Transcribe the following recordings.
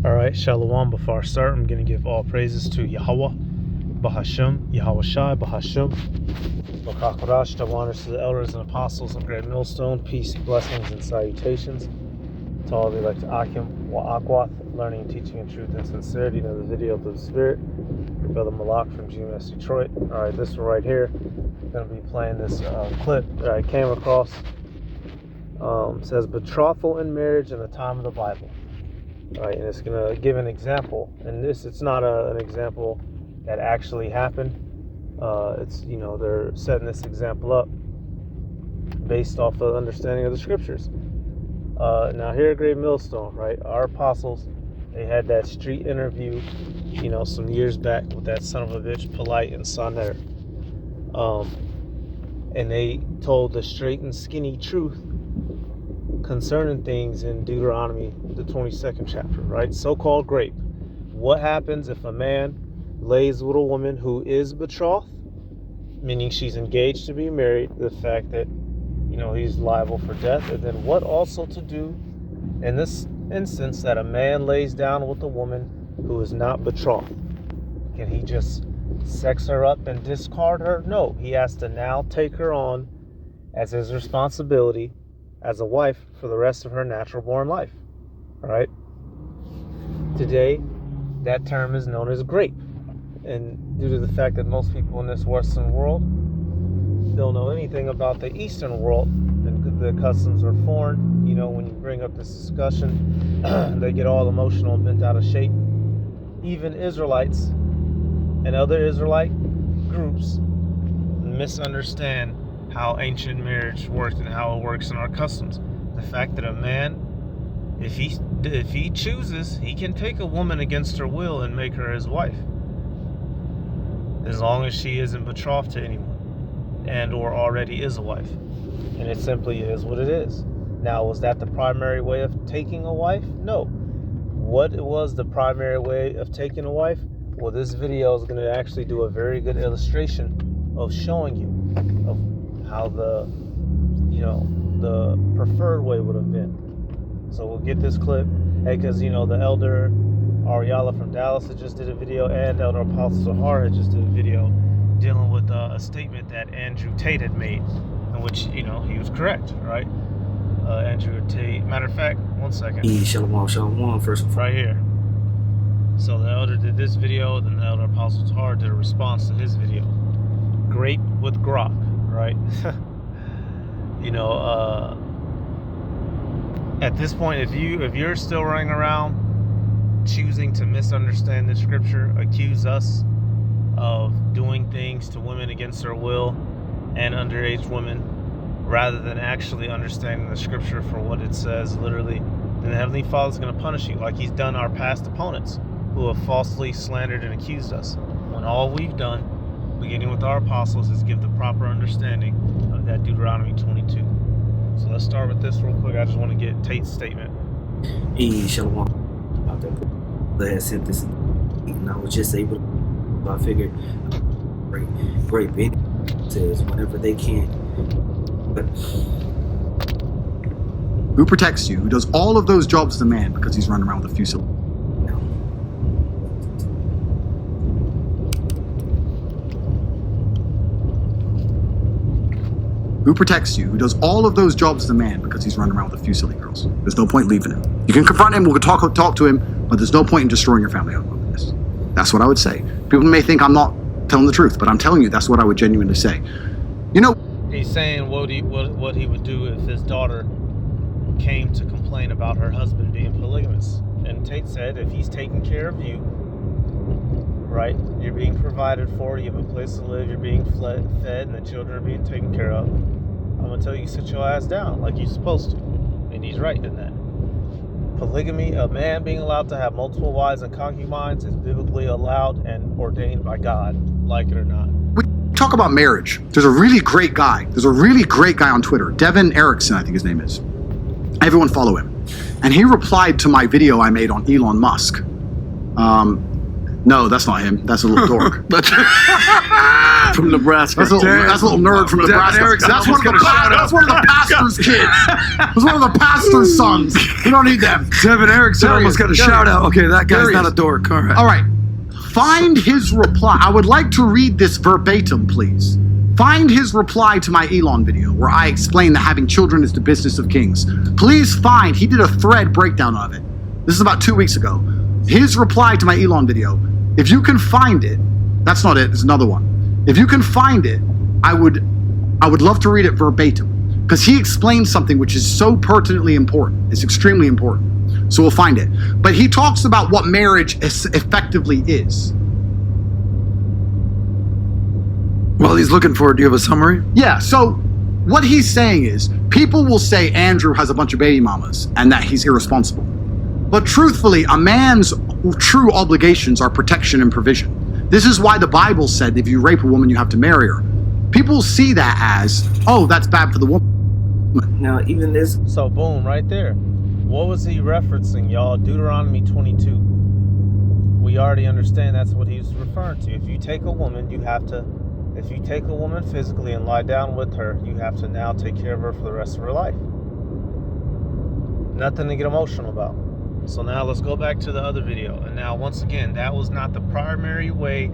Alright, Shalom. Before I start, I'm going to give all praises to Yahweh, Bahashem, Yahweh Shai, Bahashem, Bakakodash, double honors to the elders and apostles of Great Millstone, peace, blessings, and salutations to all the elect Akim, Wa'akwath, learning, teaching, and truth and sincerity. Another video of the Spirit, Brother Malak from GMS Detroit. Alright, this one right here, I'm going to be playing this clip that I came across. It says, betrothal in marriage in the time of the Bible. Right, and it's going to give an example, and it's not an example that actually happened. It's, they're setting this example up based off the understanding of the scriptures. Now here at Great Millstone, right, our apostles, they had that street interview, some years back with that son of a bitch, Polite and Soner. And they told the straight and skinny truth concerning things in Deuteronomy, the 22nd chapter, right? So-called grape. What happens if a man lays with a woman who is betrothed, meaning she's engaged to be married, the fact that, he's liable for death, and then what also to do in this instance that a man lays down with a woman who is not betrothed? Can he just sex her up and discard her? No, he has to now take her on as his responsibility as a wife for the rest of her natural born life. All right. Today, that term is known as grape. And due to the fact that most people in this Western world don't know anything about the Eastern world, and the customs are foreign, when you bring up this discussion, they get all emotional and bent out of shape. Even Israelites and other Israelite groups misunderstand how ancient marriage worked and how it works in our customs. The fact that a man, if he chooses, he can take a woman against her will and make her his wife, as long as she isn't betrothed to anyone and or already is a wife. And it simply is what it is. Now, was that the primary way of taking a wife? No. What was the primary way of taking a wife? Well, this video is going to actually do a very good illustration of showing you of how the preferred way would have been. So we'll get this clip. Hey, because the elder Ariala from Dallas had just did a video, and Elder Apostle Zahar had just did a video dealing with a statement that Andrew Tate had made, in which he was correct, right? Andrew Tate. Matter of fact, one second. Shalom, first of all. Right here. So the elder did this video, then the Elder Apostle Zahar did a response to his video. Grape with grok, right? At this point, if you're still running around choosing to misunderstand the scripture, accuse us of doing things to women against their will and underage women, rather than actually understanding the scripture for what it says literally, then the Heavenly Father's going to punish you like he's done our past opponents who have falsely slandered and accused us, when all we've done, beginning with our apostles, is give the proper understanding of that Deuteronomy 22. So let's start with this real quick. I just want to get Tate's statement. Shalom. They had sent this, and I was just able to, I figured, great big says whenever they can. But who protects you? Who does all of those jobs as a man because he's running around with a fusil? Who protects you? Who does all of those jobs as a man because he's running around with a few silly girls? There's no point leaving him. You can confront him, we'll talk to him, but there's no point in destroying your family over this. That's what I would say. People may think I'm not telling the truth, but I'm telling you that's what I would genuinely say. He's saying what he would do if his daughter came to complain about her husband being polygamous. And Tate said, if he's taking care of you, right, you're being provided for, you have a place to live, you're being fed, and the children are being taken care of, I'm going to tell you, sit your ass down like you're supposed to. And he's right in that. Polygamy, a man being allowed to have multiple wives and concubines, is biblically allowed and ordained by God, like it or not. We talk about marriage. There's a really great guy on Twitter, Devin Erickson, I think his name is. Everyone follow him. And he replied to my video I made on Elon Musk. No, that's not him. That's a little dork. From Nebraska. That's a little nerd from Nebraska. Erickson That's one of the pastor's kids. That's one of the pastor's sons. We don't need them. Devin Erickson There he almost is. got a There he shout is. out. Okay, that There guy's he not is. a dork. All right. All right. Find his reply. I would like to read this verbatim, please. Find his reply to my Elon video where I explain that having children is the business of kings. Please find, he did a thread breakdown of it. This is about 2 weeks ago. His reply to my Elon video. If you can find it, that's not it, there's another one. If you can find it, I would love to read it verbatim because he explains something which is so pertinently important. It's extremely important. So we'll find it. But he talks about what marriage effectively is. While he's looking for it, do you have a summary? Yeah, so what he's saying is people will say Andrew has a bunch of baby mamas and that he's irresponsible. But truthfully, a man's true obligations are protection and provision. This is why the Bible said if you rape a woman, you have to marry her. People see that as, oh, that's bad for the woman. Now, even this, So boom, right there. What was he referencing, y'all? Deuteronomy 22. We already understand that's what he's referring to. If you take a woman, if you take a woman physically and lie down with her, you have to now take care of her for the rest of her life. Nothing to get emotional about. So now let's go back to the other video. And now, once again, that was not the primary way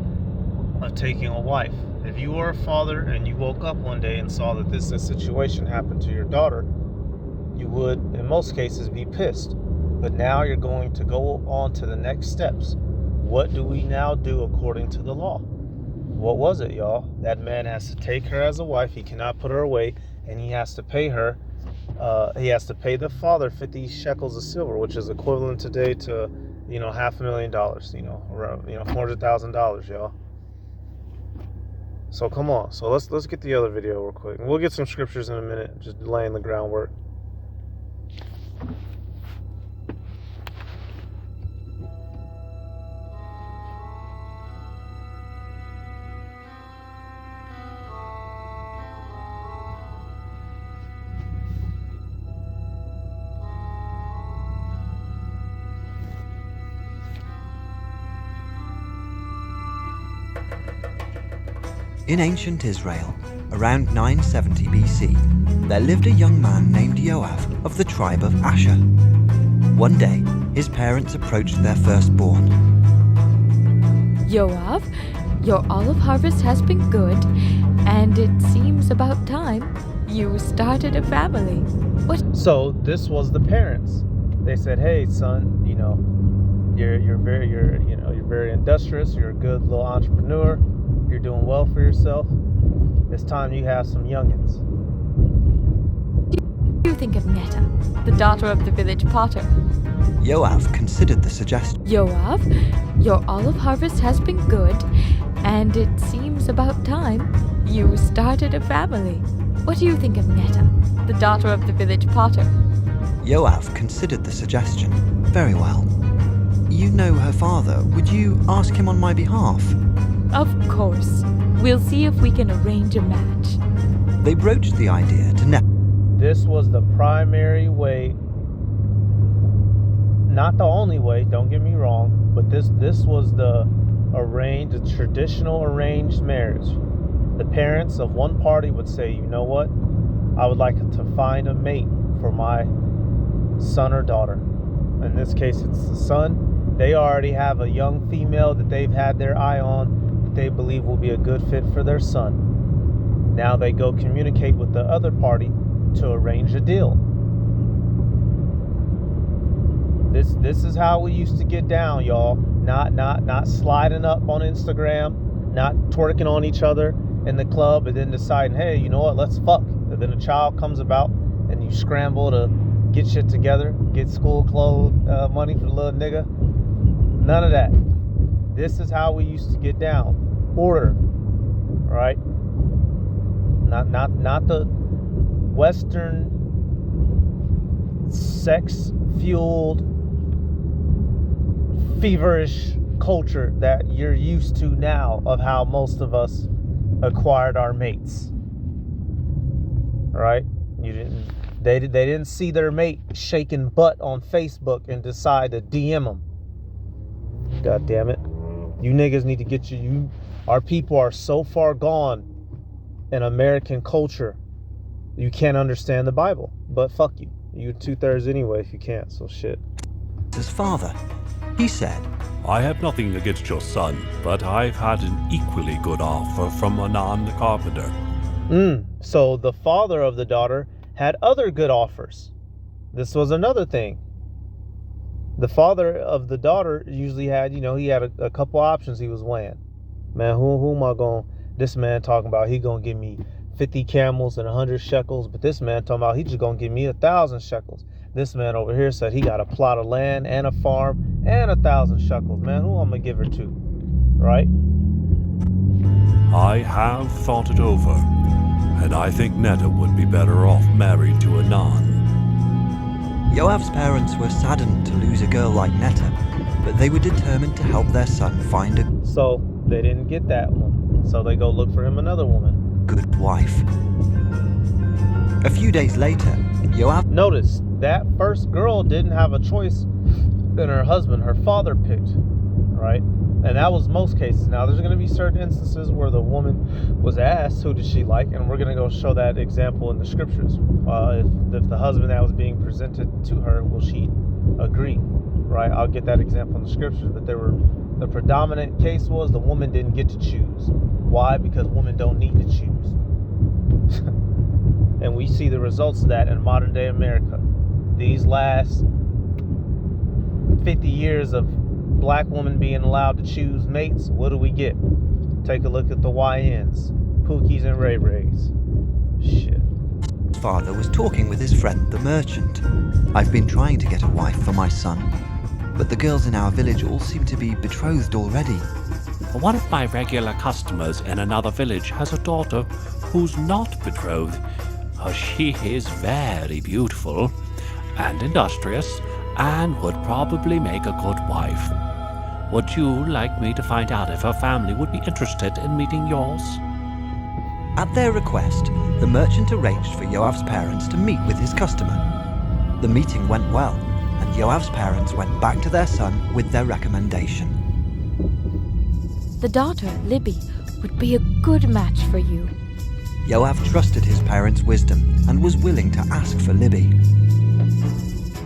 of taking a wife. If you were a father and you woke up one day and saw that this situation happened to your daughter, you would, in most cases, be pissed. But now you're going to go on to the next steps. What do we now do according to the law? What was it, y'all? That man has to take her as a wife. He cannot put her away, and he has to pay her. He has to pay the father 50 shekels of silver, which is equivalent today to, $500,000. Around, $400,000, y'all. So come on. So let's get the other video real quick, and we'll get some scriptures in a minute, just laying the groundwork. In ancient Israel, around 970 BC, there lived a young man named Joab of the tribe of Asher. One day, his parents approached their firstborn. Joab, your olive harvest has been good, and it seems about time you started a family. What? So this was the parents. They said, "Hey, son, you're very industrious. You're a good little entrepreneur. You're doing well for yourself. It's time you have some youngins." What do you think of Netta, the daughter of the village potter? Joab considered the suggestion. Joab, your olive harvest has been good, and it seems about time you started a family. What do you think of Netta, the daughter of the village potter? Joab considered the suggestion. Very well. You know her father. Would you ask him on my behalf? Of course. We'll see if we can arrange a match. They broached the idea to Netta. This was the primary way, not the only way, don't get me wrong, but this was the traditional arranged marriage. The parents of one party would say, you know what, I would like to find a mate for my son or daughter. In this case, it's the son. They already have a young female that they've had their eye on, that they believe will be a good fit for their son. Now they go communicate with the other party to arrange a deal. This is how we used to get down, y'all. Not sliding up on Instagram, not twerking on each other in the club, and then deciding, hey, you know what, let's fuck. And then a child comes about, and you scramble to get shit together, get school clothes, money for the little nigga. None of that. This is how we used to get down. Order, right? Not the Western sex-fueled, feverish culture that you're used to now of how most of us acquired our mates. Right? They didn't see their mate shaking butt on Facebook and decide to DM them. God damn it. You niggas need to get our people are so far gone in American culture, you can't understand the Bible. But fuck you. You're 2/3 anyway if you can't, so shit. His father. He said, I have nothing against your son, but I've had an equally good offer from Anan the carpenter. So the father of the daughter had other good offers. This was another thing. The father of the daughter usually had, he had a couple options he was weighing. Man, who am I going? This man talking about he gonna give me 50 camels and 100 shekels, but this man talking about he just gonna give me 1,000 shekels. This man over here said he got a plot of land and a farm and 1,000 shekels. Man, who I'm gonna give her to, right? I have thought it over, and I think Netta would be better off married to Anan. Yoav's parents were saddened to lose a girl like Netta, but they were determined to help their son find a So they didn't get that one. So they go look for him another woman. good wife. A few days later, Yoav Notice, that first girl didn't have a choice in her husband. Her father picked, right? And that was most cases. Now, there's going to be certain instances where the woman was asked, who did she like? And we're going to go show that example in the scriptures. If the husband that was being presented to her, will she agree, right? I'll get that example in the scriptures. But the predominant case was the woman didn't get to choose. Why? Because women don't need to choose. And we see the results of that in modern day America. These last 50 years of black women being allowed to choose mates, what do we get? Take a look at the YNs, Pookies and Ray Rays. Shit. father was talking with his friend the merchant. I've been trying to get a wife for my son, but the girls in our village all seem to be betrothed already. One of my regular customers in another village has a daughter who's not betrothed. She is very beautiful and industrious and would probably make a good wife. Would you like me to find out if her family would be interested in meeting yours? At their request, the merchant arranged for Yoav's parents to meet with his customer. The meeting went well, and Yoav's parents went back to their son with their recommendation. The daughter, Libby, would be a good match for you. Yoav trusted his parents' wisdom and was willing to ask for Libby.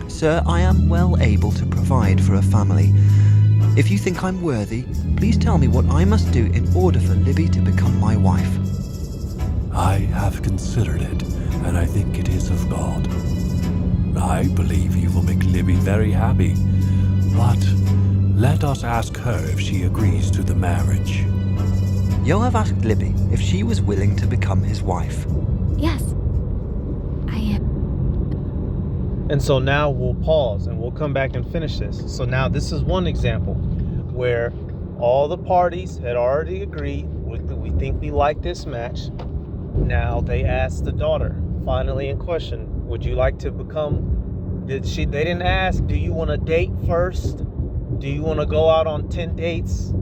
Sir, I am well able to provide for a family. If you think I'm worthy, please tell me what I must do in order for Libby to become my wife. I have considered it, and I think it is of God. I believe he will make Libby very happy, but let us ask her if she agrees to the marriage. Yoav asked Libby if she was willing to become his wife. Yes, I am. And so now we'll pause and we'll come back and finish this. So now this is one example where all the parties had already agreed. We think we like this match. Now they asked the daughter, finally in question, would you like to become, they didn't ask, do you want to date first? Do you want to go out on 10 dates?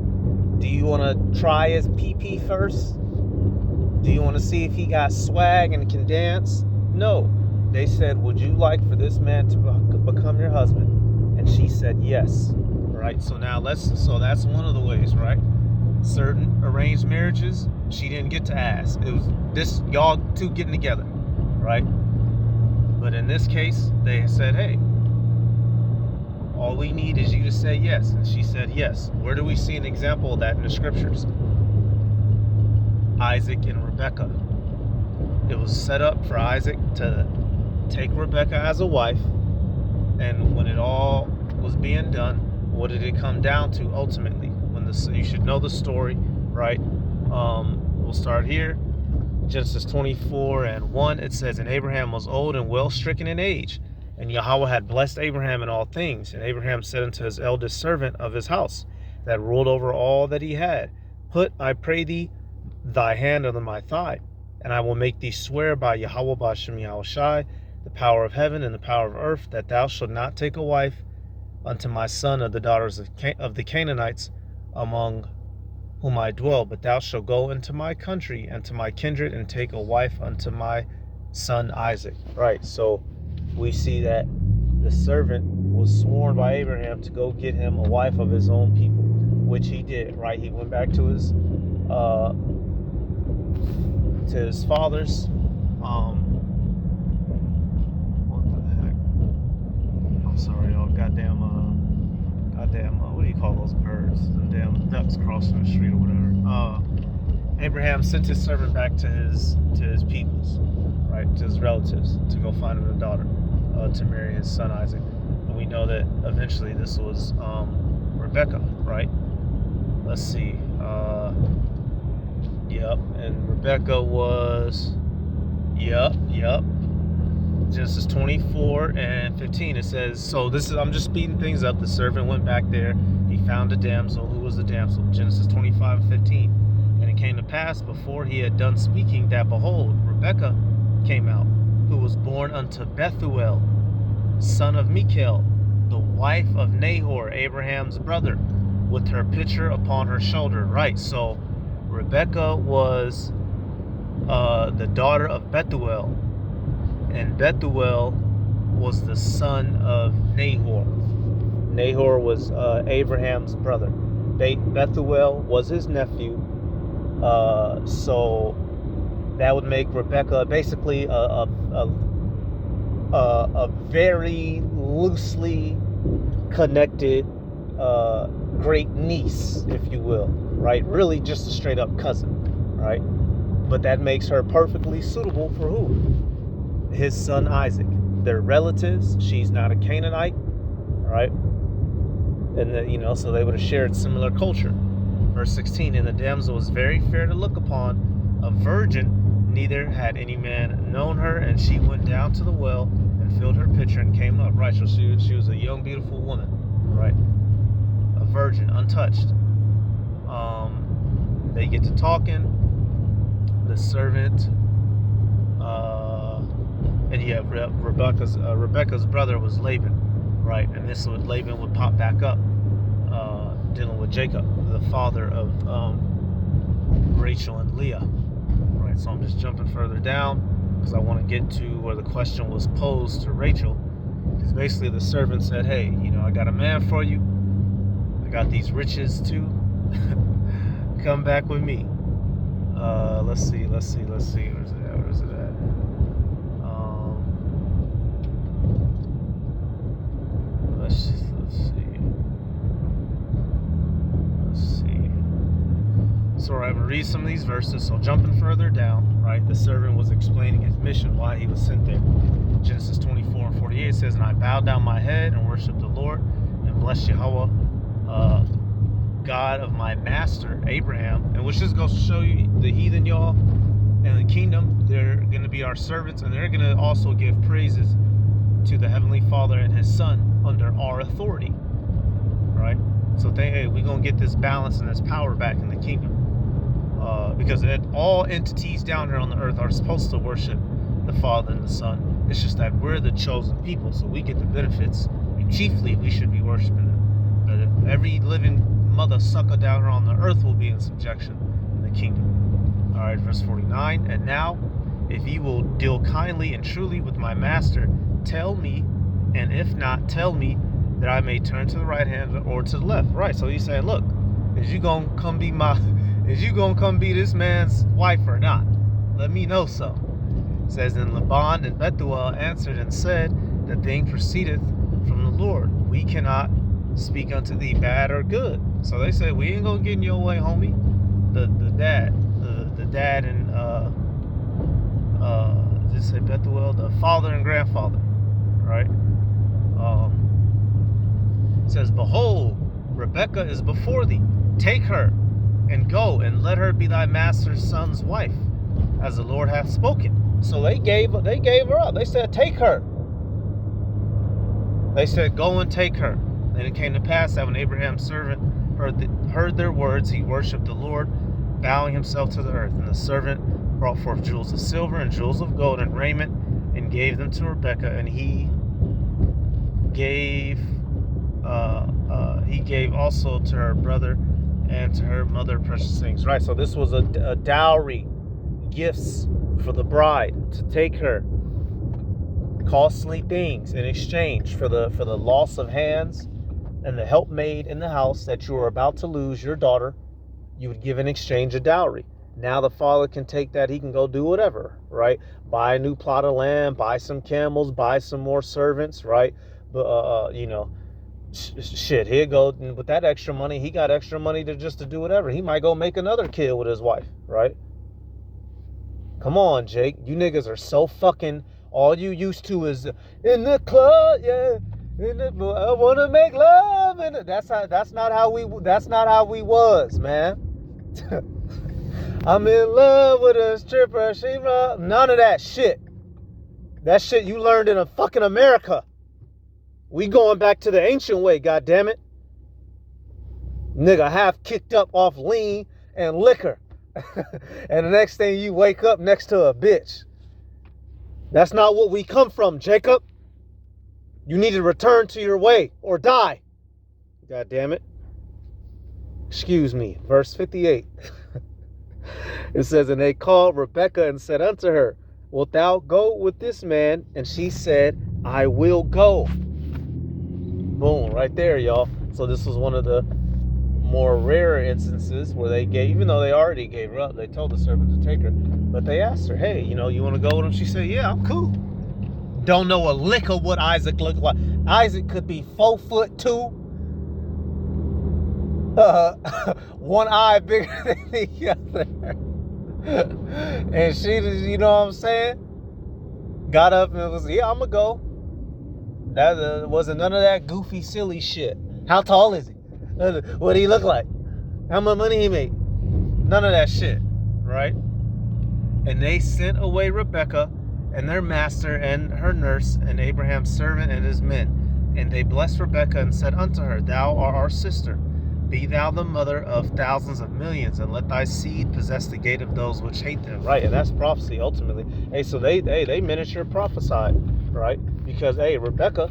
Do you want to try his PP first? Do you want to see if he got swag and can dance? No. They said, would you like for this man to become your husband? And she said yes. Right? So now so that's one of the ways, right? Certain arranged marriages, she didn't get to ask. It was this, y'all two getting together, right? But in this case, they said, hey, all we need is you to say yes. And she said yes. Where do we see an example of that in the scriptures? Isaac and Rebekah. It was set up for Isaac to take Rebekah as a wife. And when it all was being done, what did it come down to ultimately? You should know the story, right? We'll start here. Genesis 24:1, it says, and Abraham was old and well stricken in age, and Yahweh had blessed Abraham in all things. And Abraham said unto his eldest servant of his house, that ruled over all that he had, put, I pray thee, thy hand under my thigh, and I will make thee swear by Yahweh Bashem Yahushai, the power of heaven and the power of earth, that thou shalt not take a wife unto my son of the daughters of the Canaanites, among whom I dwell, but thou shalt go into my country and to my kindred and take a wife unto my son Isaac. Right, so we see that the servant was sworn by Abraham to go get him a wife of his own people. which he did, right? He went back to his father's. What the heck? I'm sorry, y'all. Goddamn, what do you call those birds? The damn ducks crossing the street or whatever. Abraham sent his servant back to his peoples, right, to his relatives, to go find him a daughter, to marry his son Isaac. And we know that eventually this was Rebecca, right? Let's see. Yep, and Rebecca was, yep. Genesis 24:15. It says, so this is, I'm just speeding things up. The servant went back there. He found a damsel. Who was the damsel? Genesis 25:15. And it came to pass before he had done speaking that behold, Rebekah came out, who was born unto Bethuel, son of Michal, the wife of Nahor, Abraham's brother, with her pitcher upon her shoulder. Right, so Rebekah was the daughter of Bethuel, and Bethuel was the son of Nahor. Nahor was Abraham's brother. Bethuel was his nephew. So that would make Rebecca basically a very loosely connected great niece, if you will, right? Really just a straight up cousin, right? But that makes her perfectly suitable for who? His son Isaac. They're relatives. She's not a Canaanite, right? And so they would have shared similar culture. Verse 16, and the damsel was very fair to look upon, a virgin, neither had any man known her, and she went down to the well and filled her pitcher and came up. Right, so she was a young, beautiful woman, right? A virgin, untouched. They get to talking. The servant, and Rebecca's brother was Laban, right? And this would Laban would pop back up, dealing with Jacob, the father of Rachel and Leah, right? So I'm just jumping further down because I want to get to where the question was posed to Rachel. Because basically the servant said, hey, I got a man for you. I got these riches too. Come back with me. Let's see. Where's it at? Let's see. So I'm going to read some of these verses. So jumping further down, right, the servant was explaining his mission, why he was sent there. Genesis 24:48 says, and I bowed down my head and worshiped the Lord and blessed Yahweh, God of my master Abraham. And which just goes to show you the heathen, y'all, and the kingdom, they're going to be our servants, and they're going to also give praises to the Heavenly Father and His Son under our authority, right? So hey, we're going to get this balance and this power back in the kingdom, because all entities down here on the earth are supposed to worship the Father and the Son. It's just that we're the chosen people, so we get the benefits, and chiefly we should be worshiping them. But every living mother sucker down here on the earth will be in subjection in the kingdom. All right, verse 49. And now, if you will deal kindly and truly with my master, tell me, and if not, tell me, that I may turn to the right hand or to the left. Right. So he's saying, look, is you gonna come be this man's wife or not? Let me know so. It says, and Laban and Bethuel answered and said, the thing proceedeth from the Lord. We cannot speak unto thee bad or good. So they said, we ain't gonna get in your way, homie. The dad and just say Bethuel, the father and grandfather, right? It says, behold, Rebekah is before thee. Take her and go and let her be thy master's son's wife, as the Lord hath spoken. So they gave her up. They said, take her. They said, go and take her. And it came to pass that when Abraham's servant heard their words, he worshipped the Lord, bowing himself to the earth. And the servant brought forth jewels of silver and jewels of gold and raiment, and gave them to Rebekah. And he gave also to her brother and to her mother precious things. Right. So this was a dowry, gifts for the bride to take her, costly things in exchange for the loss of hands and the helpmaid in the house that you are about to lose, your daughter, you would give in exchange a dowry. Now the father can take that. He can go do whatever, right? Buy a new plot of land, buy some camels, buy some more servants, right? But, shit, he'll go with that extra money. He got extra money to do whatever. He might go make another kid with his wife, right? Come on, Jake. You niggas are so fucking, all you used to is in the club, yeah. I want to make love. And that's not how we was, man. I'm in love with a stripper. None of that shit. That shit you learned in a fucking America. We going back to the ancient way, goddammit. Nigga half kicked up off lean and liquor. And the next thing you wake up next to a bitch. That's not what we come from, Jacob. You need to return to your way or die. God damn it. Excuse me. Verse 58. It says, and they called Rebekah and said unto her, wilt thou go with this man? And she said, I will go. Boom, right there, y'all. So this was one of the more rare instances where they gave, even though they already gave her up, they told the servant to take her. But they asked her, hey, you want to go with him? She said, yeah, I'm cool. Don't know a lick of what Isaac looked like. Isaac could be 4'2", one eye bigger than the other. And she, you know what I'm saying? Got up and was, yeah, I'm going to go. That wasn't none of that goofy, silly shit. How tall is he? What did he look like? How much money he made? None of that shit, right? And they sent away Rebekah and their master and her nurse and Abraham's servant and his men. And they blessed Rebekah and said unto her, thou art our sister. Be thou the mother of thousands of millions, and let thy seed possess the gate of those which hate them. Right, and that's prophecy ultimately. Hey, so they miniature prophesied, right? Because Rebekah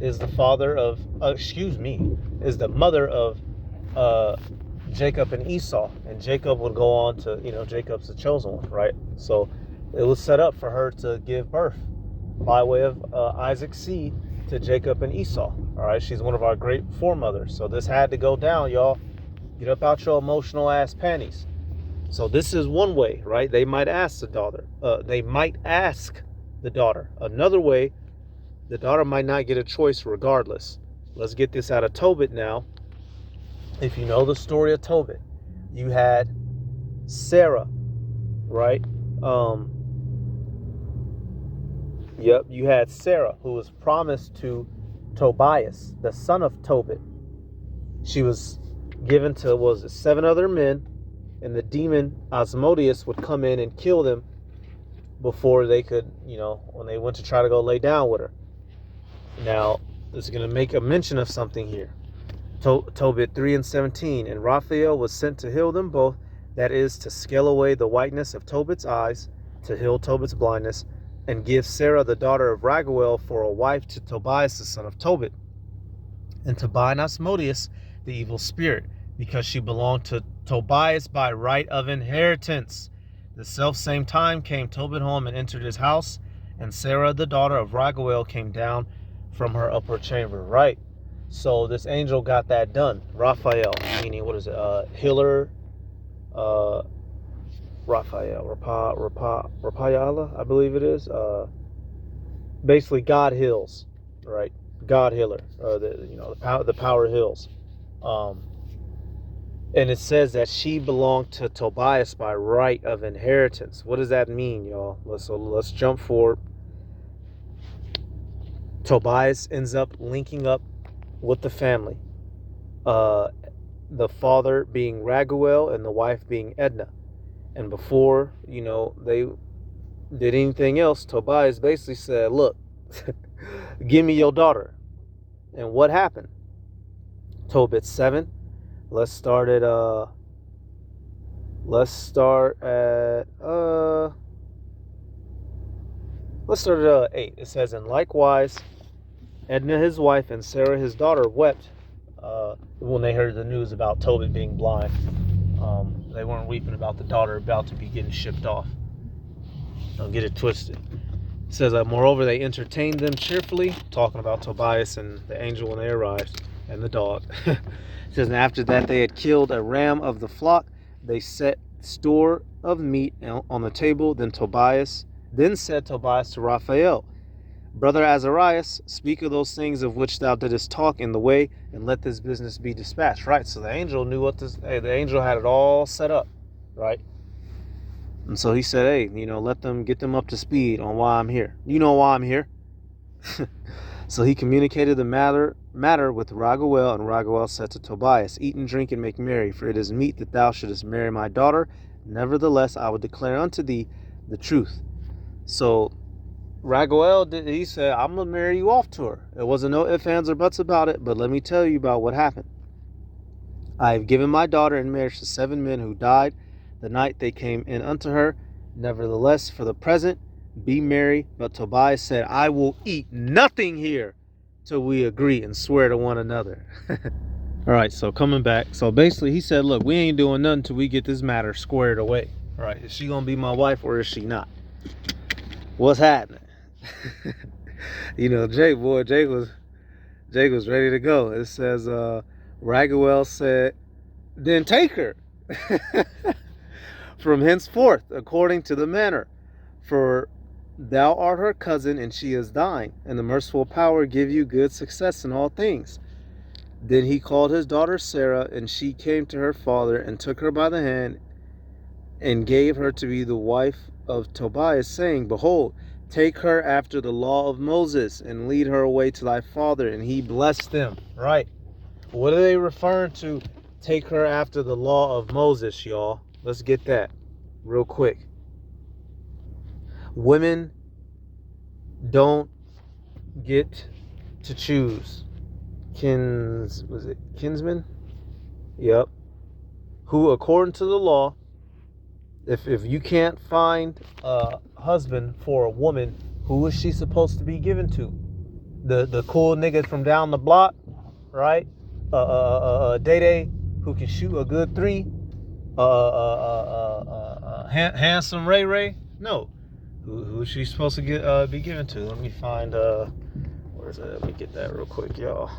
is the father of, is the mother of Jacob and Esau, and Jacob would go on to, Jacob's the chosen one, right? So it was set up for her to give birth by way of Isaac's seed to Jacob and Esau. All right, she's one of our great foremothers. So this had to go down, y'all. Get up out your emotional ass panties. So this is one way, right? They might ask the daughter. Another way, the daughter might not get a choice regardless. Let's get this out of Tobit now. If you know the story of Tobit, you had Sarah, right? You had Sarah, who was promised to Tobias, the son of Tobit. She was given to, 7 other men, and the demon Asmodeus would come in and kill them before they could, when they went to try to go lay down with her. Now, this is going to make a mention of something here. Tobit 3:17, and Raphael was sent to heal them both, that is, to scale away the whiteness of Tobit's eyes, to heal Tobit's blindness, and give Sarah the daughter of Raguel for a wife to Tobias the son of Tobit, and to bind Asmodeus the evil spirit, because she belonged to Tobias by right of inheritance. The selfsame time came Tobit home and entered his house, and Sarah the daughter of Raguel came down from her upper chamber. Right. So this angel got that done. Raphael, meaning healer, Raphael, Raphael, I believe it is. Basically, God heals, right? God healer, the power heals. And it says that she belonged to Tobias by right of inheritance. What does that mean, y'all? Let's jump forward. Tobias ends up linking up with the family. The father being Raguel and the wife being Edna. And before, they did anything else, Tobias basically said, look, give me your daughter. And what happened? Tobit 7. Let's start at 8. It says, and likewise, Edna his wife and Sarah his daughter wept when they heard the news about Tobit being blind. They weren't weeping about the daughter about to be getting shipped off. Don't get it twisted. It says, moreover, they entertained them cheerfully, talking about Tobias and the angel when they arrived. and the dog. It says, and after that they had killed a ram of the flock, they set store of meat on the table. Then said Tobias to Raphael, brother Azarias, speak of those things of which thou didst talk in the way, and let this business be dispatched. Right, so the angel knew the angel had it all set up, right? And so he said, hey, let them get them up to speed on why I'm here. You know why I'm here. So he communicated the matter with Raguel, and Raguel said to Tobias, eat and drink and make merry, for it is meet that thou shouldest marry my daughter. Nevertheless, I will declare unto thee the truth. So Raguel, he said, I'm going to marry you off to her. It wasn't no ifs, ands, or buts about it, but let me tell you about what happened. I have given my daughter in marriage to 7 men who died the night they came in unto her. Nevertheless, for the present, be merry. But Tobias said, I will eat nothing here till we agree and swear to one another. All right, so coming back. So basically he said, look, we ain't doing nothing till we get this matter squared away. All right, is she going to be my wife or is she not? What's happening? Jake was ready to go. It says, Raguel said, then take her from henceforth, according to the manner. For thou art her cousin, and she is thine, and the merciful power give you good success in all things. Then he called his daughter Sarah, and she came to her father, and took her by the hand, and gave her to be the wife of Tobias, saying, behold, take her after the law of Moses, and lead her away to thy father. And he blessed them. Right. What are they referring to? Take her after the law of Moses, y'all. Let's get that real quick. Women don't get to choose kinsmen? Yep. Who, according to the law, if you can't find a husband for a woman, who is she supposed to be given to? The cool nigga from down the block, right? Day who can shoot a good 3. Handsome Ray. No. Who is she supposed to be given to? Let me find where's that? Let me get that real quick, y'all.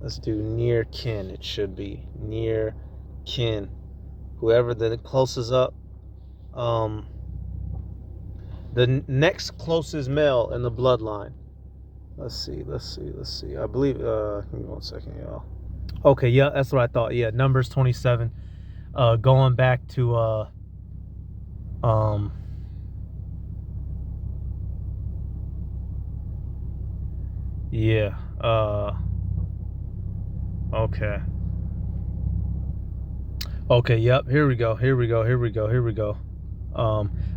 Let's do near kin. It should be near kin. Whoever the closest up, the next closest male in the bloodline. Let's see. I believe, give me 1 second, y'all. Okay, yeah, that's what I thought. Yeah, Numbers 27. Going back to, yeah, okay. Okay, yep, here we go. I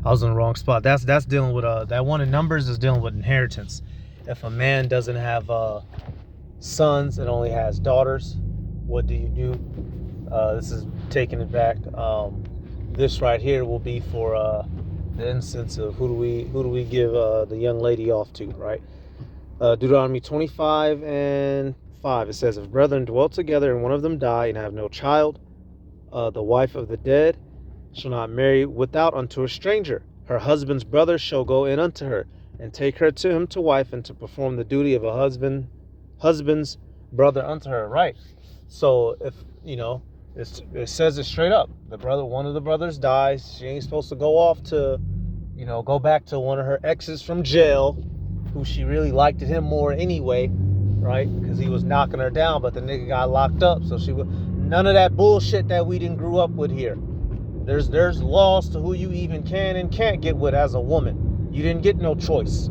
was in the wrong spot. That's dealing with that one in Numbers is dealing with inheritance. If a man doesn't have sons and only has daughters, what do you do? This is taking it back. This right here will be for the instance of who do we give the young lady off to, right? Deuteronomy 25:5. It says, if brethren dwell together and one of them die and have no child, the wife of the dead shall not marry without unto a stranger. Her husband's brother shall go in unto her, and take her to him to wife, and to perform the duty of a husband's brother unto her. Right. So if it says it straight up. One of the brothers dies. She ain't supposed to go off to, go back to one of her exes from jail, who she really liked him more anyway, right? Because he was knocking her down, but the nigga got locked up. So none of that bullshit that we didn't grew up with here. There's laws to who you even can and can't get with as a woman. You didn't get no choice.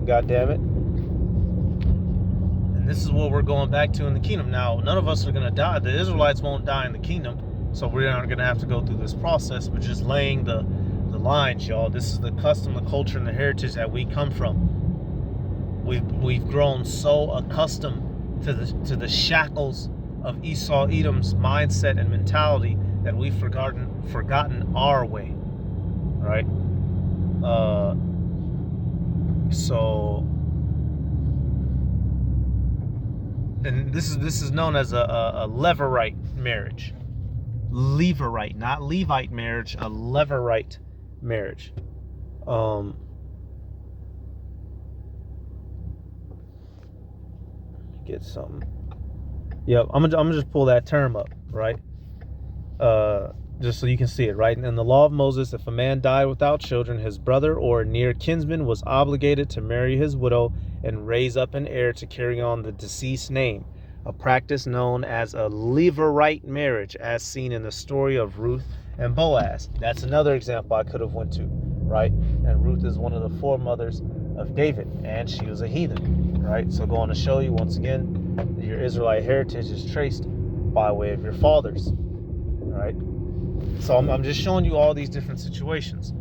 God damn it. And this is what we're going back to in the kingdom. Now, none of us are going to die. The Israelites won't die in the kingdom. So we aren't going to have to go through this process, but just laying the lines, y'all. This is the custom, the culture, and the heritage that we come from. We've grown so accustomed to the shackles of Esau Edom's mindset and mentality that we've forgotten our way, right? And this is known as a Levirate marriage. Levirate, not Levite marriage, a Levirate marriage. get something. Yep, I'm gonna just pull that term up, right? Just so you can see it, right? In the law of Moses, if a man died without children, his brother or a near kinsman was obligated to marry his widow and raise up an heir to carry on the deceased name, a practice known as a levirate marriage, as seen in the story of Ruth and Boaz. That's another example I could have went to, right? And Ruth is one of the foremothers of David, and she was a heathen, right? So going to show you once again, your Israelite heritage is traced by way of your fathers, right? So I'm just showing you all these different situations.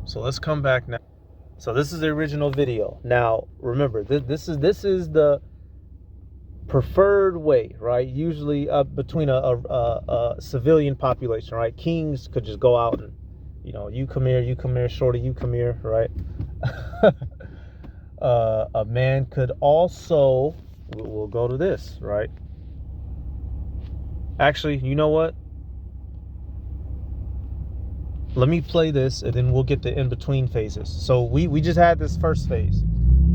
So let's come back now. So this is the original video. Now remember, this is the preferred way, right? Usually between a civilian population, right? Kings could just go out and, you know, you come here, shorty, you come here, right? A man could also, we'll go to this, right? Actually, you know what? Let me play this and then we'll get the in-between phases. So we just had this first phase,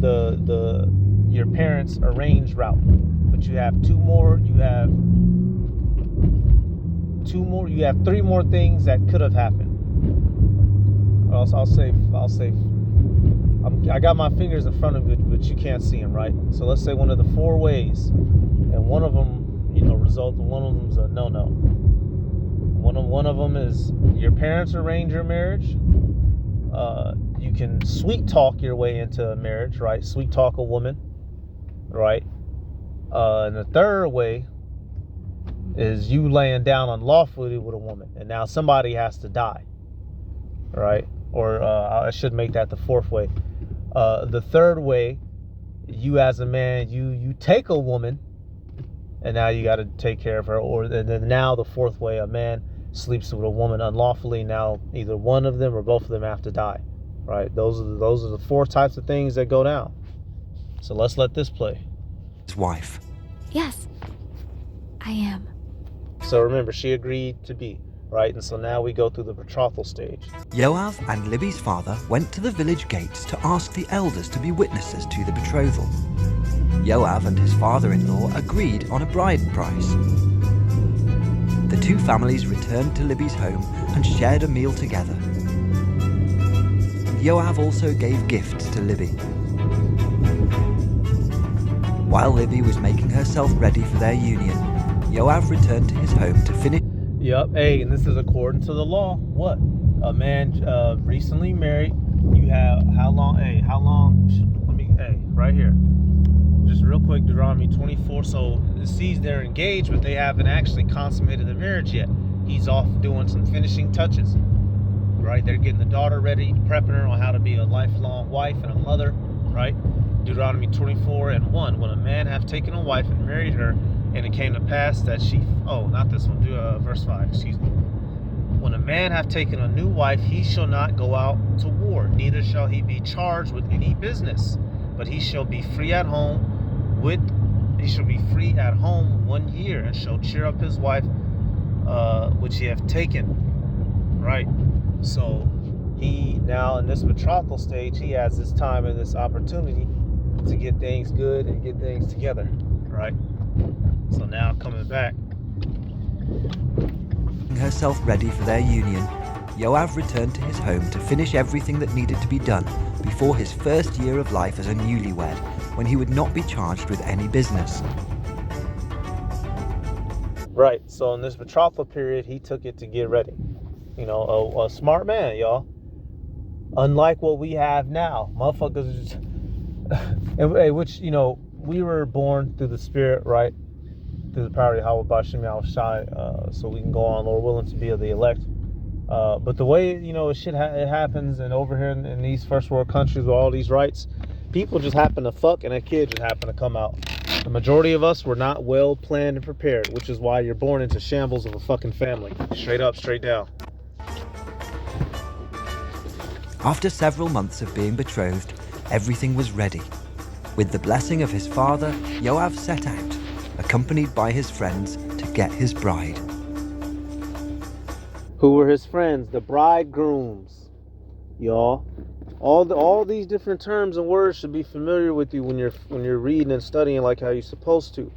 your parents' arranged route. But you have three more things that could have happened. I'll say I got my fingers in front of it, but you can't see them, right? So let's say one of the four ways, and one of them, one of them's a no-no. One of them is your parents arrange your marriage. You can sweet talk your way into a marriage, right? Sweet talk a woman, right? And the third way is you laying down unlawfully with a woman, and now somebody has to die, right? Or I should make that the fourth way. The third way, you as a man, you take a woman, and now you got to take care of her. Or and then now the fourth way, a man sleeps with a woman unlawfully. Now either one of them or both of them have to die, right? Those are the four types of things that go down. So let's let this play. His wife. Yes, I am. So remember, she agreed to be, right? And so now we go through the betrothal stage. Yoav and Libby's father went to the village gates to ask the elders to be witnesses to the betrothal. Yoav and his father-in-law agreed on a bride price. The two families returned to Libby's home and shared a meal together. Yoav also gave gifts to Libby. While Libby was making herself ready for their union, Yoav returned to his home to finish. Yep, hey, and this is according to the law. What? A man recently married, you have how long, right here. Just real quick, Deuteronomy 24. So it sees they're engaged, but they haven't actually consummated the marriage yet. He's off doing some finishing touches, right? They're getting the daughter ready, prepping her on how to be a lifelong wife and a mother, right? Deuteronomy 24:1. When a man have taken a wife and married her, and it came to pass that verse 5, excuse me. When a man have taken a new wife, he shall not go out to war, neither shall he be charged with any business, but he shall be free at home 1 year, and shall cheer up his wife which he hath taken. Right? So he now in this betrothal stage, he has this time and this opportunity to get things good and get things together. Right? So now coming back. Herself ready for their union, Yoav returned to his home to finish everything that needed to be done before his first year of life as a newlywed, when he would not be charged with any business. Right, so in this betrothal period, he took it to get ready. You know, a smart man, y'all. Unlike what we have now. Motherfuckers, which, you know, we were born through the Spirit, right? Through the power of Yahweh Bashim Yahushai, so we can go on, Lord willing, to be of the elect. But the way, you know, it happens, and over here in these first world countries with all these rights, people just happen to fuck and a kid just happen to come out. The majority of us were not well planned and prepared, which is why you're born into shambles of a fucking family. Straight up, straight down. After several months of being betrothed, everything was ready. With the blessing of his father, Yoav set out, accompanied by his friends, to get his bride. Who were his friends? The bridegrooms, y'all. All these different terms and words should be familiar with you when you're reading and studying like how you're supposed to,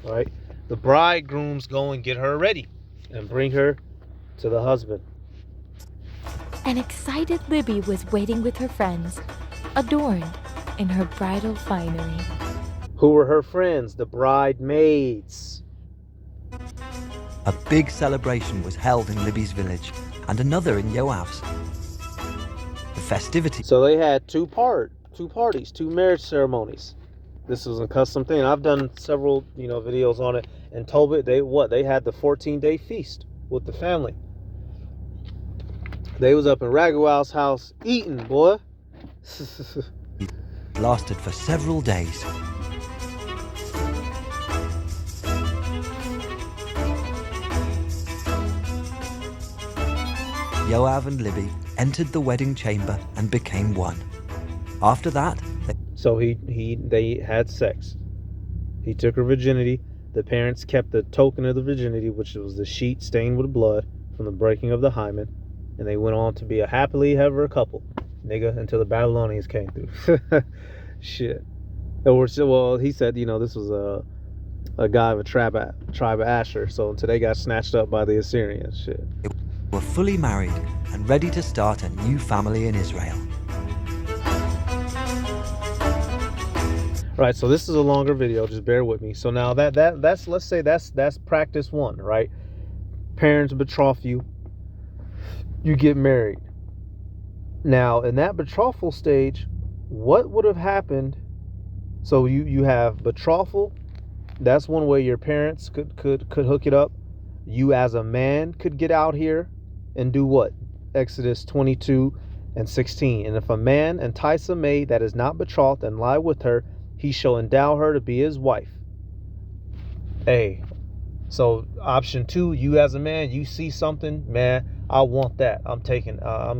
right? The bridegrooms go and get her ready and bring her to the husband. An excited Libby was waiting with her friends, adorned in her bridal finery. Who were her friends? The bridesmaids. A big celebration was held in Libby's village and another in Yoav's. The festivities So they had two parties, two marriage ceremonies. This was a custom thing. I've done several, videos on it. And Tobit, they had the 14-day feast with the family. They was up in Raguel's house eating, boy. lasted for several days. Yoav and Libby entered the wedding chamber and became one. After that, So they had sex. He took her virginity. The parents kept the token of the virginity, which was the sheet stained with blood from the breaking of the hymen, and they went on to be a happily ever couple, nigga, until the Babylonians came through. Shit. Well, he said, this was a guy of a tribe of Asher, so until they got snatched up by the Assyrians. Shit. were fully married and ready to start a new family in Israel. Right, so this is a longer video, just bear with me. So now that's let's say that's practice one, right? Parents betroth you, you get married. Now in that betrothal stage, what would have happened? So you have betrothal, that's one way your parents could hook it up. You as a man could get out here and do what? Exodus 22:16. And if a man entice a maid that is not betrothed and lie with her, he shall endow her to be his wife. Hey, so option 2, you as a man, you see something, man, I want that. I'm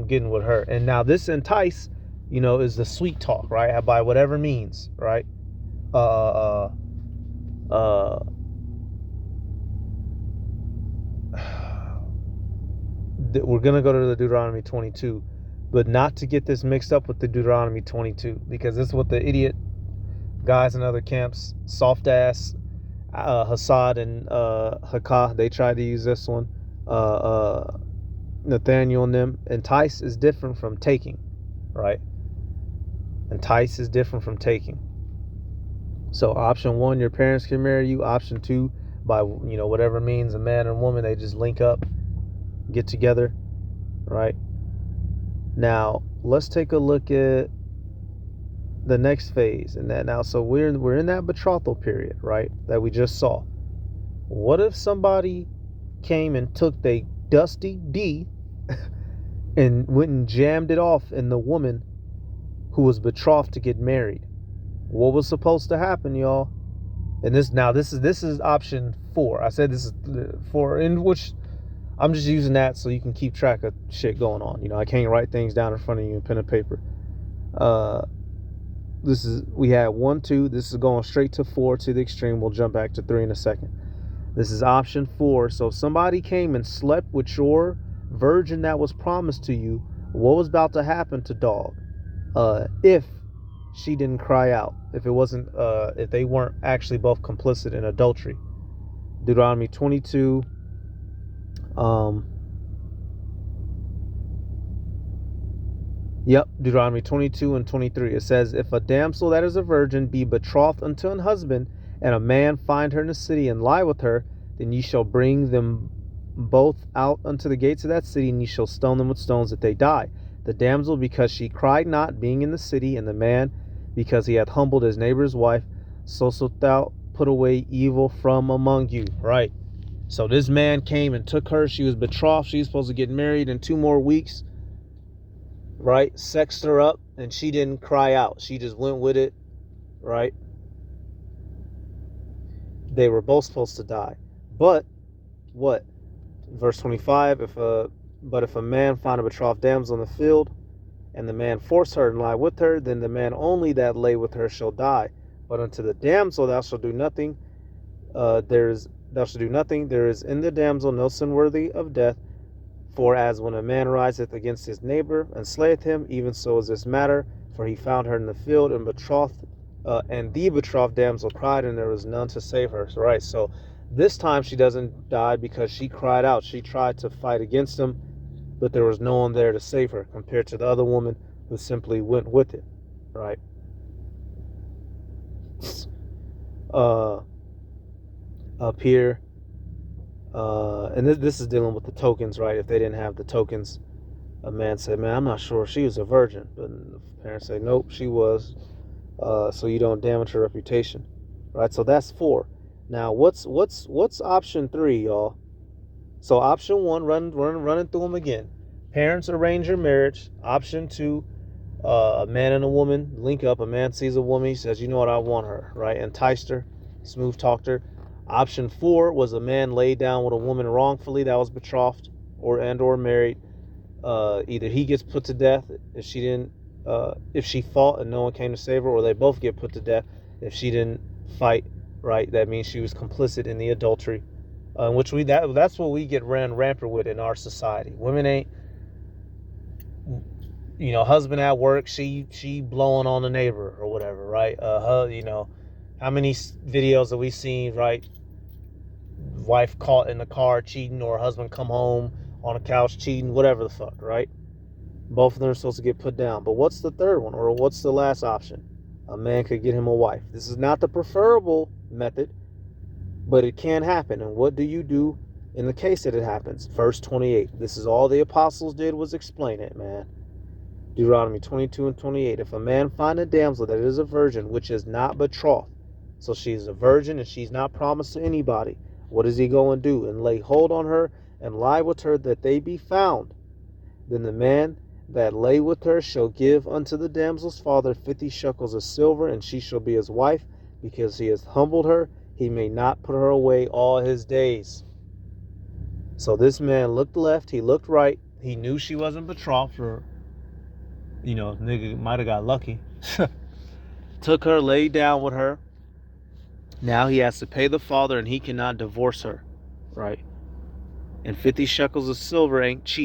getting with her. And now this entice, is the sweet talk, right? By whatever means, right? We're gonna go to the Deuteronomy 22, but not to get this mixed up with the Deuteronomy 22, because this is what the idiot guys in other camps, soft ass Hassad and Hakah, they tried to use this one. Nathaniel and them. Entice is different from taking, right? Entice is different from taking. So option 1, your parents can marry you. Option 2, by whatever means, a man and woman, they just link up, get together, right? Now let's take a look at the next phase in that. Now, so we're in that betrothal period, right, that we just saw. What if somebody came and took the dusty D and went and jammed it off in the woman who was betrothed to get married? What was supposed to happen, y'all? And this is option 4. I said this is 4, in which I'm just using that so you can keep track of shit going on. I can't write things down in front of you in pen and paper. We had 1, 2. This is going straight to 4 to the extreme. We'll jump back to 3 in a second. This is option 4. So if somebody came and slept with your virgin that was promised to you, what was about to happen to dog? If she didn't cry out, if they weren't actually both complicit in adultery. Deuteronomy 22. Deuteronomy 22:23. It says, if a damsel that is a virgin be betrothed unto an husband, and a man find her in the city and lie with her, then ye shall bring them both out unto the gates of that city, and ye shall stone them with stones that they die. The damsel, because she cried not, being in the city, and the man, because he hath humbled his neighbor's wife, so shalt thou put away evil from among you. Right. So this man came and took her. She was betrothed. She was supposed to get married in 2 more weeks. Right? Sexed her up, and she didn't cry out. She just went with it. Right? They were both supposed to die. But what? Verse 25, if a man find a betrothed damsel in the field, and the man force her and lie with her, then the man only that lay with her shall die. But unto the damsel thou shalt do nothing. There is in the damsel no sin worthy of death, For as when a man riseth against his neighbor and slayeth him, even so is this matter. For he found her in the field and the betrothed damsel cried, and there was none to save her. So, right. So this time she doesn't die because she cried out. She tried to fight against him, but there was no one there to save her, compared to the other woman who simply went with it. Right. Up here. And this is dealing with the tokens, right? If they didn't have the tokens, a man said, man, I'm not sure if she was a virgin. But the parents say, nope, she was. So you don't damage her reputation, right? So that's 4. Now, what's option 3, y'all? So option 1, running through them again. Parents arrange your marriage. Option 2, a man and a woman link up. A man sees a woman, he says, you know what, I want her, right? Enticed her, smooth talked her. Option 4 was a man laid down with a woman wrongfully that was betrothed or married. Either he gets put to death if she fought and no one came to save her, or they both get put to death if she didn't fight. Right? That means she was complicit in the adultery, that's what we get ran rampant with in our society. Women ain't, husband at work, she blowing on the neighbor or whatever, right? How many videos have we seen, right? Wife caught in the car cheating, or husband come home on a couch cheating, whatever the fuck, right? Both of them are supposed to get put down. But what's the third one, or what's the last option? A man could get him a wife. This is not the preferable method, but it can happen. And what do you do in the case that it happens? Verse 28. This is all the apostles did, was explain it, man. Deuteronomy 22 and 28. If a man find a damsel that is a virgin, which is not betrothed, so she's a virgin and she's not promised to anybody, what does he go and do? And lay hold on her and lie with her, that they be found. Then the man that lay with her shall give unto the damsel's father 50 shekels of silver, and she shall be his wife, because he has humbled her. He may not put her away all his days. So this man looked left, he looked right, he knew she wasn't betrothed, or nigga might have got lucky. Took her, laid down with her. Now he has to pay the father, and he cannot divorce her, right? And 50 shekels of silver ain't cheap.